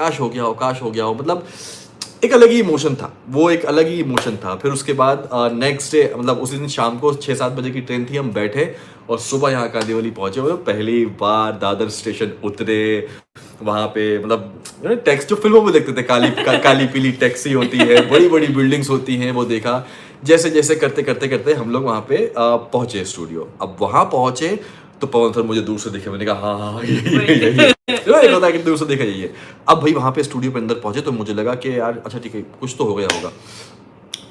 काश हो गया हो, काश हो गया हो, मतलब एक अलग ही इमोशन था वो, एक अलग ही इमोशन था। फिर उसके बाद नेक्स्ट डे, मतलब उसी दिन शाम को 6-7 बजे की ट्रेन थी, हम बैठे और सुबह यहाँ कांदिवली पहुंचे। वो पहली बार दादर स्टेशन उतरे, वहां पे मतलब टैक्स जो फिल्मों में देखते थे, काली पीली टैक्सी होती है, बड़ी बड़ी बिल्डिंग्स होती हैं, वो देखा। जैसे जैसे करते करते करते हम लोग वहां पे पहुंचे स्टूडियो। अब वहां पहुंचे तो पवन सर मुझे दूर से दिखे, मैंने कहा हाँ हाँ यही एक होता है कि दूर से देखा, यही है। अब भाई वहां पे स्टूडियो पे अंदर पहुंचे तो मुझे लगा कि यार अच्छा ठीक है, कुछ तो हो गया होगा।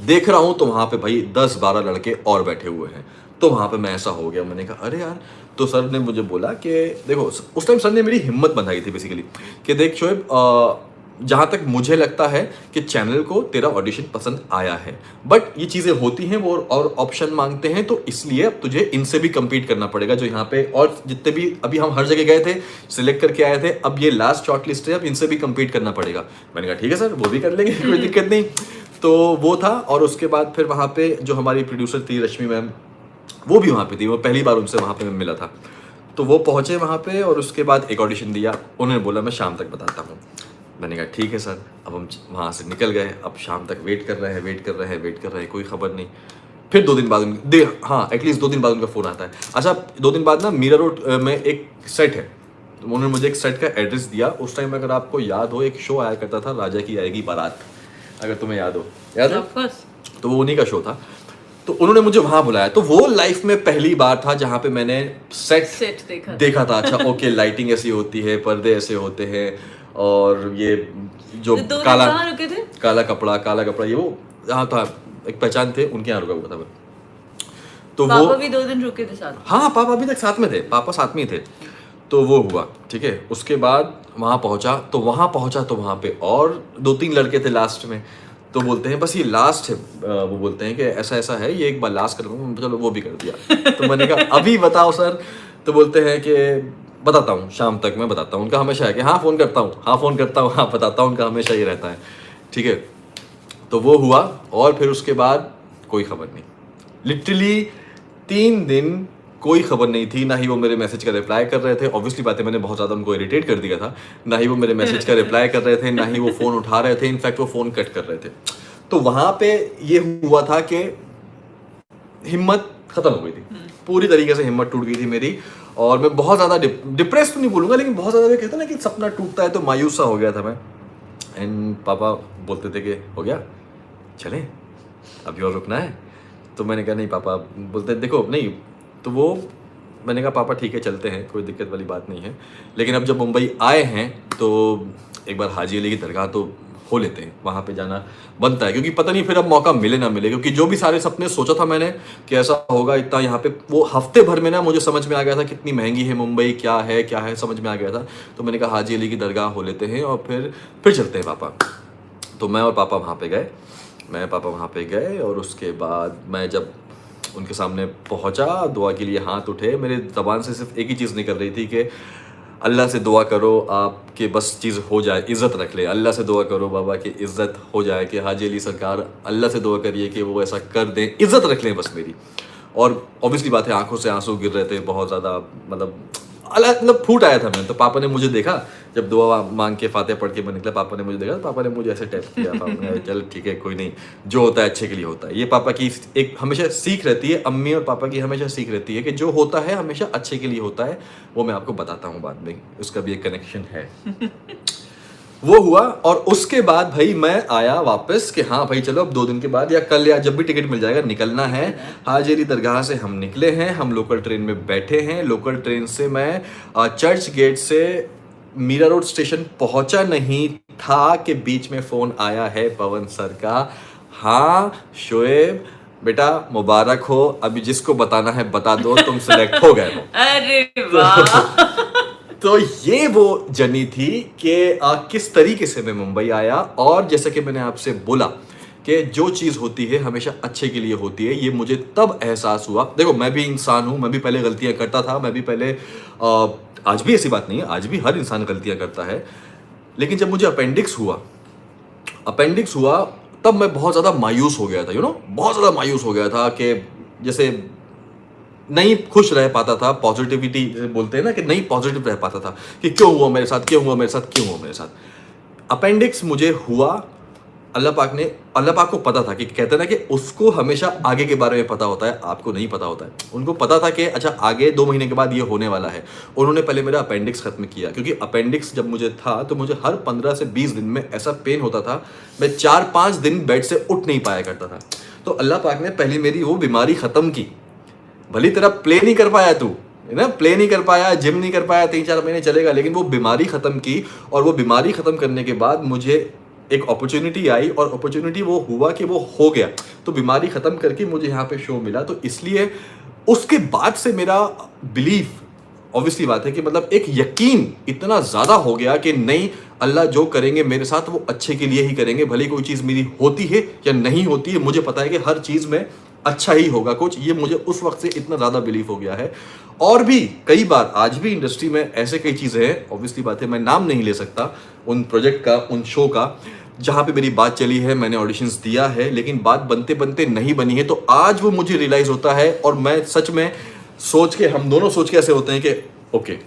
देख रहा हूं तो वहां पे भाई 10-12 लड़के और बैठे हुए हैं। तो वहां पे मैं ऐसा हो गया, मैंने कहा अरे यार। तो सर ने मुझे बोला कि देखो, उस टाइम सर ने मेरी हिम्मत बंधाई थी बेसिकली, कि देख शोएब, जहां तक मुझे लगता है कि चैनल को तेरा ऑडिशन पसंद आया है, बट ये चीजें होती हैं, वो और ऑप्शन मांगते हैं, तो इसलिए अब तुझे इनसे भी compete करना पड़ेगा जो यहाँ पे, और जितने भी अभी हम हर जगह गए थे, सिलेक्ट करके आए थे, अब ये लास्ट शॉर्ट लिस्ट है, अब इनसे भी compete करना पड़ेगा। मैंने कहा ठीक है सर, वो भी कर लेंगे, कोई दिक्कत नहीं। तो वो था। और उसके बाद फिर वहाँ पे जो हमारी प्रोड्यूसर थी रश्मि मैम, वो भी वहाँ पे थी, वो पहली बार उनसे वहाँ पे मैं मिला था। तो वो पहुँचे वहाँ पे और उसके बाद एक ऑडिशन दिया। उन्होंने बोला मैं शाम तक बताता हूँ। मैंने कहा ठीक है सर। अब हम वहाँ से निकल गए। अब शाम तक वेट कर रहे हैं, वेट कर रहे हैं, वेट कर रहे हैं, कोई खबर नहीं। फिर 2 दिन बाद हाँ एटलीस्ट 2 दिन बाद उनका फ़ोन आता है। अच्छा 2 दिन बाद ना मीरा रोड में एक सेट है, तो उन्होंने मुझे एक सेट का एड्रेस दिया। उस टाइम अगर आपको याद हो, एक शो आया करता था, राजा की आएगी बारात, अगर तुम्हें याद हो। याद है? तो वो उन्हीं का शो था। तो उन्होंने मुझे वहां बुलाया। तो वो लाइफ में पहली बार था जहां पे मैंने सेट देखा था। अच्छा ओके, लाइटिंग ऐसी होती है, पर्दे ऐसे होते हैं, और ये जो काला कपड़ा, ये वो यहाँ था, एक पहचान थे उनके यहाँ रुका हुआ था मैं। तो पापा भी 2 दिन रुके थे साथ। हाँ पापा अभी तक साथ में थे, पापा साथ में ही थे। तो वो हुआ ठीक है। उसके बाद वहाँ पहुँचा तो वहाँ पे और 2-3 लड़के थे लास्ट में। तो बोलते हैं बस ये लास्ट है, वो बोलते हैं कि ऐसा ऐसा है, ये एक बार लास्ट कर दूँगा। चलो वो भी कर दिया। तो मैंने कहा अभी बताओ सर। तो बोलते हैं कि बताता हूँ, शाम तक मैं बताता हूँ। उनका हमेशा है कि हाँ फ़ोन करता हूँ, हाँ फ़ोन करता हूँ, हाँ बताता हूँ, उनका हमेशा ये रहता है। ठीक है। तो वो हुआ और फिर उसके बाद कोई खबर नहीं। लिटरली 3 दिन कोई खबर नहीं थी। ना ही वो मेरे मैसेज का रिप्लाई कर रहे थे। ऑब्वियसली बात है, मैंने बहुत ज़्यादा उनको इरिटेट कर दिया था। ना ही वो मेरे मैसेज का रिप्लाई कर रहे थे, ना ही वो फ़ोन उठा रहे थे। इनफैक्ट वो फ़ोन कट कर रहे थे। तो वहाँ पे ये हुआ था कि हिम्मत ख़त्म हो गई थी, पूरी तरीके से हिम्मत टूट गई थी मेरी। और मैं बहुत ज़्यादा डिप्रेस तो नहीं बोलूँगा, लेकिन बहुत ज़्यादा कहते हैं ना कि सपना टूटता है तो मायूस सा हो गया था मैं। एंड पापा बोलते थे कि हो गया, चलें, अभी और रुकना है। तो मैंने कहा नहीं पापा। बोलते देखो नहीं। तो वो मैंने कहा पापा ठीक है चलते हैं, कोई दिक्कत वाली बात नहीं है। लेकिन अब जब मुंबई आए हैं तो एक बार हाजी अली की दरगाह तो हो लेते हैं, वहाँ पे जाना बनता है, क्योंकि पता नहीं फिर अब मौका मिले ना मिले। क्योंकि जो भी सारे सपने सोचा था मैंने कि ऐसा होगा इतना यहाँ पे, वो हफ्ते भर में ना मुझे समझ में आ गया था कितनी महंगी है मुंबई, क्या है समझ में आ गया था। तो मैंने कहा हाजी अली की दरगाह हो लेते हैं और फिर चलते हैं पापा। तो मैं और पापा वहाँ पे गए। पापा वहाँ पे गए और उसके बाद मैं जब उनके सामने पहुँचा, दुआ के लिए हाथ उठे। मेरे ज़बान से सिर्फ एक ही चीज़ निकल रही थी कि अल्लाह से दुआ करो आपके बस चीज़ हो जाए, इज़्ज़त रख ले। अल्लाह से दुआ करो बाबा की इज़्ज़त हो जाए, कि हाजी अली सरकार अल्लाह से दुआ करिए कि वो ऐसा कर दें, इज़्ज़त रख लें बस मेरी। और ऑब्वियसली बात है, आंखों से आंसू गिर रहे थे बहुत ज़्यादा, मतलब फूट आया था मैं। तो पापा ने मुझे देखा, जब दुआ मांग के फातिहा पढ़ के मैं निकला, पापा ने मुझे देखा, तो पापा ने मुझे ऐसे टैप किया। पापा ने चल ठीक है कोई नहीं, जो होता है अच्छे के लिए होता है। ये पापा की एक हमेशा सीख रहती है, अम्मी और पापा की हमेशा सीख रहती है कि जो होता है हमेशा अच्छे के लिए होता है। वो मैं आपको बताता हूँ बाद में, उसका भी एक कनेक्शन है। वो हुआ और उसके बाद भाई मैं आया वापस कि हाँ भाई चलो अब 2 दिन के बाद या कल या जब भी टिकट मिल जाएगा निकलना है। हाजी अली दरगाह से हम निकले हैं, हम लोकल ट्रेन में बैठे हैं। लोकल ट्रेन से मैं चर्च गेट से मीरा रोड स्टेशन पहुंचा नहीं था कि बीच में फ़ोन आया है पवन सर का। हाँ शोएब बेटा मुबारक हो, अभी जिसको बताना है बता दो, तुम सिलेक्ट हो गए हो। अरे वाह। तो ये वो जर्नी थी कि किस तरीके से मैं मुंबई आया। और जैसे कि मैंने आपसे बोला कि जो चीज़ होती है हमेशा अच्छे के लिए होती है, ये मुझे तब एहसास हुआ। देखो मैं भी इंसान हूँ, मैं भी पहले गलतियाँ करता था, मैं भी पहले आज भी ऐसी बात नहीं है, आज भी हर इंसान गलतियाँ करता है। लेकिन जब मुझे अपेंडिक्स हुआ तब मैं बहुत ज़्यादा मायूस हो गया था, बहुत ज़्यादा मायूस हो गया था कि जैसे नहीं खुश रह पाता था। पॉजिटिविटी बोलते हैं ना कि नहीं पॉजिटिव रह पाता था कि क्यों हुआ मेरे साथ, क्यों हुआ मेरे साथ, क्यों हुआ मेरे साथ। अपेंडिक्स मुझे हुआ, अल्लाह पाक को पता था कि कहते हैं ना कि उसको हमेशा आगे के बारे में पता होता है, आपको नहीं पता होता है। उनको पता था कि अच्छा आगे 2 महीने के बाद ये होने वाला है। उन्होंने पहले मेरा अपेंडिक्स खत्म किया, क्योंकि अपेंडिक्स जब मुझे था तो मुझे हर 15 से 20 दिन में ऐसा पेन होता था, मैं 4-5 दिन बेड से उठ नहीं पाया करता था। तो अल्लाह पाक ने पहले मेरी वो बीमारी ख़त्म की। भली तेरा प्ले नहीं कर पाया तू, है ना, प्ले नहीं कर पाया, जिम नहीं कर पाया, 3-4 महीने चलेगा, लेकिन वो बीमारी ख़त्म की। और वो बीमारी ख़त्म करने के बाद मुझे एक अपॉर्चुनिटी आई, और अपॉर्चुनिटी वो हुआ कि वो हो गया। तो बीमारी ख़त्म करके मुझे यहाँ पे शो मिला। तो इसलिए उसके बाद से मेरा बिलीफ, ऑब्वियसली बात है कि मतलब एक यकीन इतना ज़्यादा हो गया कि नहीं, अल्लाह जो करेंगे मेरे साथ वो अच्छे के लिए ही करेंगे। भले कोई चीज़ मेरी होती है या नहीं होती है, मुझे पता है कि हर चीज़ में अच्छा ही होगा कुछ। ये मुझे उस वक्त से इतना ज़्यादा बिलीव हो गया है। और भी कई बार आज भी इंडस्ट्री में ऐसे कई चीज़ें हैं, ऑब्वियसली बात है मैं नाम नहीं ले सकता उन प्रोजेक्ट का, उन शो का, जहाँ पे मेरी बात चली है, मैंने ऑडिशंस दिया है, लेकिन बात बनते बनते नहीं बनी है। तो आज वो मुझे रियलाइज़ होता है, और मैं सच में सोच के, हम दोनों सोच के ऐसे होते हैं कि ओके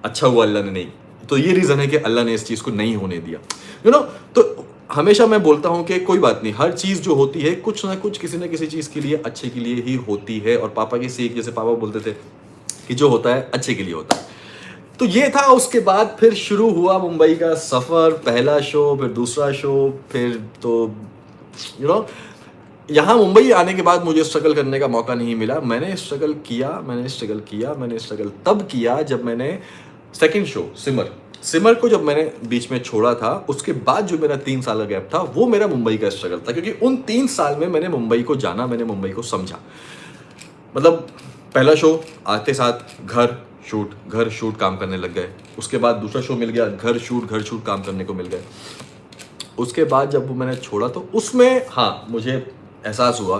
अच्छा हुआ अल्लाह ने नहीं। तो ये रीज़न है कि अल्लाह ने इस चीज़ को नहीं होने दिया, यू नो। तो हमेशा मैं बोलता हूँ कि कोई बात नहीं, हर चीज़ जो होती है कुछ ना कुछ किसी ना किसी चीज़ के लिए अच्छे के लिए ही होती है। और पापा की सीख, जैसे पापा बोलते थे कि जो होता है अच्छे के लिए होता है। तो ये था। उसके बाद फिर शुरू हुआ मुंबई का सफ़र, पहला शो, फिर दूसरा शो, फिर तो यू नो यहाँ मुंबई आने के बाद मुझे स्ट्रगल करने का मौका नहीं मिला। मैंने स्ट्रगल किया तब किया जब मैंने सेकंड शो सिमर को जब मैंने बीच में छोड़ा था। उसके बाद जो मेरा 3 साल का गैप था वो मेरा मुंबई का स्ट्रगल था, क्योंकि उन 3 साल में मैंने मुंबई को जाना, मैंने मुंबई को समझा। मतलब पहला शो आते साथ घर शूट काम करने लग गए। उसके बाद दूसरा शो मिल गया, घर शूट काम करने को मिल गए। उसके बाद जब वो मैंने छोड़ा तो उसमें हाँ मुझे एहसास हुआ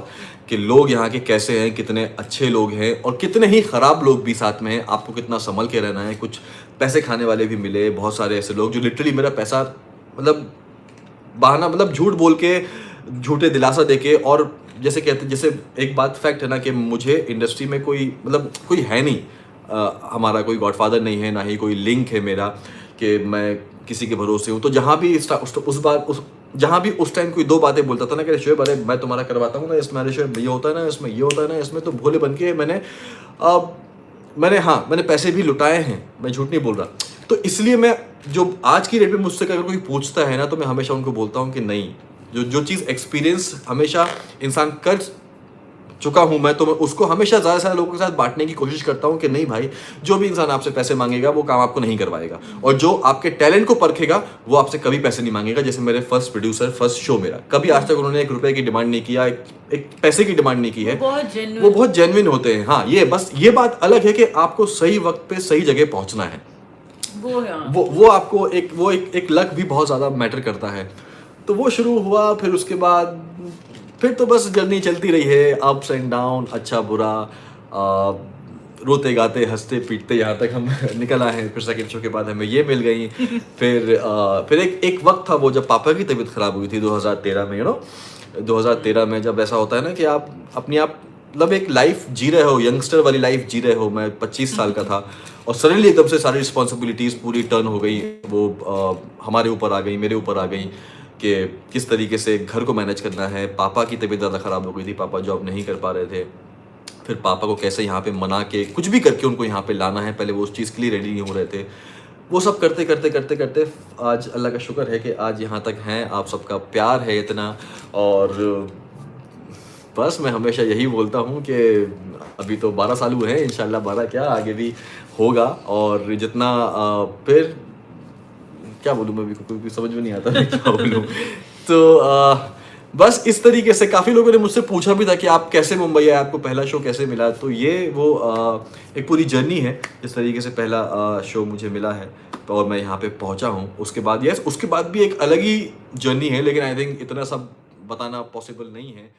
कि लोग यहाँ के कैसे हैं, कितने अच्छे लोग हैं और कितने ही ख़राब लोग भी साथ में हैं। आपको कितना संभल के रहना है। कुछ पैसे खाने वाले भी मिले, बहुत सारे ऐसे लोग जो लिटरली मेरा पैसा मतलब बहाना, मतलब झूठ बोल के, झूठे दिलासा देके, और जैसे कहते, जैसे एक बात फैक्ट है ना कि मुझे इंडस्ट्री में कोई मतलब कोई है नहीं, हमारा कोई गॉडफादर नहीं है, ना ही कोई लिंक है मेरा कि मैं किसी के भरोसे हूँ। तो जहाँ भी जहाँ भी उस टाइम कोई 2 बातें बोलता था ना कि शोएब अरे मैं तुम्हारा करवाता हूँ ना, इसमें अरे शोएब ये होता है ना, इसमें ये होता है ना, इसमें, तो भोले बन के मैंने पैसे भी लुटाए हैं, मैं झूठ नहीं बोल रहा। तो इसलिए मैं जो आज की डेट में मुझसे अगर कोई पूछता है ना तो मैं हमेशा उनको बोलता हूँ कि नहीं, जो चीज़ एक्सपीरियंस हमेशा इंसान कर चुका हूँ मैं, तो मैं उसको हमेशा ज़्यादा से ज़्यादा लोगों के साथ बांटने की कोशिश करता हूँ कि नहीं भाई, जो भी इंसान आपसे पैसे मांगेगा वो काम आपको नहीं करवाएगा, और जो आपके टैलेंट को परखेगा वो आपसे कभी पैसे नहीं मांगेगा। जैसे मेरे फर्स्ट प्रोड्यूसर, फर्स्ट शो मेरा, कभी आज तक उन्होंने 1 रुपए की डिमांड नहीं किया, एक पैसे की डिमांड नहीं की है। वो बहुत जेन्युइन होते हैं। हाँ, ये बस ये बात अलग है कि आपको सही वक्त पे सही जगह पहुँचना है। वो आपको एक लक भी बहुत ज़्यादा मैटर करता है। तो वो शुरू हुआ, फिर तो बस जर्नी चलती रही है, अप्स एंड डाउन, अच्छा बुरा, रोते गाते हंसते पीटते यहाँ तक हम निकल आए हैं। फिर सेकंड शो के बाद हमें ये मिल गई। फिर एक वक्त था वो जब पापा की तबीयत ख़राब हुई थी 2013 में, 2013 में जब ऐसा होता है ना कि आप अपनी मतलब एक लाइफ जी रहे हो, यंगस्टर वाली लाइफ जी रहे हो। मैं 25 साल का था और सडनली एकदम से सारी रिस्पॉन्सिबिलिटीज़ पूरी टर्न हो गई, वो हमारे ऊपर आ गई, मेरे ऊपर आ गई कि किस तरीके से घर को मैनेज करना है। पापा की तबीयत ज़्यादा ख़राब हो गई थी, पापा जॉब नहीं कर पा रहे थे। फिर पापा को कैसे यहाँ पे मना के कुछ भी करके उनको यहाँ पे लाना है, पहले वो उस चीज़ के लिए रेडी नहीं हो रहे थे। वो सब करते करते आज अल्लाह का शुक्र है कि आज यहाँ तक हैं। आप सबका प्यार है इतना, और बस मैं हमेशा यही बोलता हूँ कि अभी तो 12 साल हुए हैं, इंशाल्लाह 12 क्या आगे भी होगा। और जितना फिर क्या बोलूँ मैं, भी समझ में नहीं आता मैं क्या बोलूँ। तो बस इस तरीके से काफ़ी लोगों ने मुझसे पूछा भी था कि आप कैसे मुंबई आए, आपको पहला शो कैसे मिला। तो ये वो एक पूरी जर्नी है, इस तरीके से पहला शो मुझे मिला है और मैं यहाँ पे पहुँचा हूँ। उसके बाद उसके बाद भी एक अलग ही जर्नी है, लेकिन आई थिंक इतना सब बताना पॉसिबल नहीं है।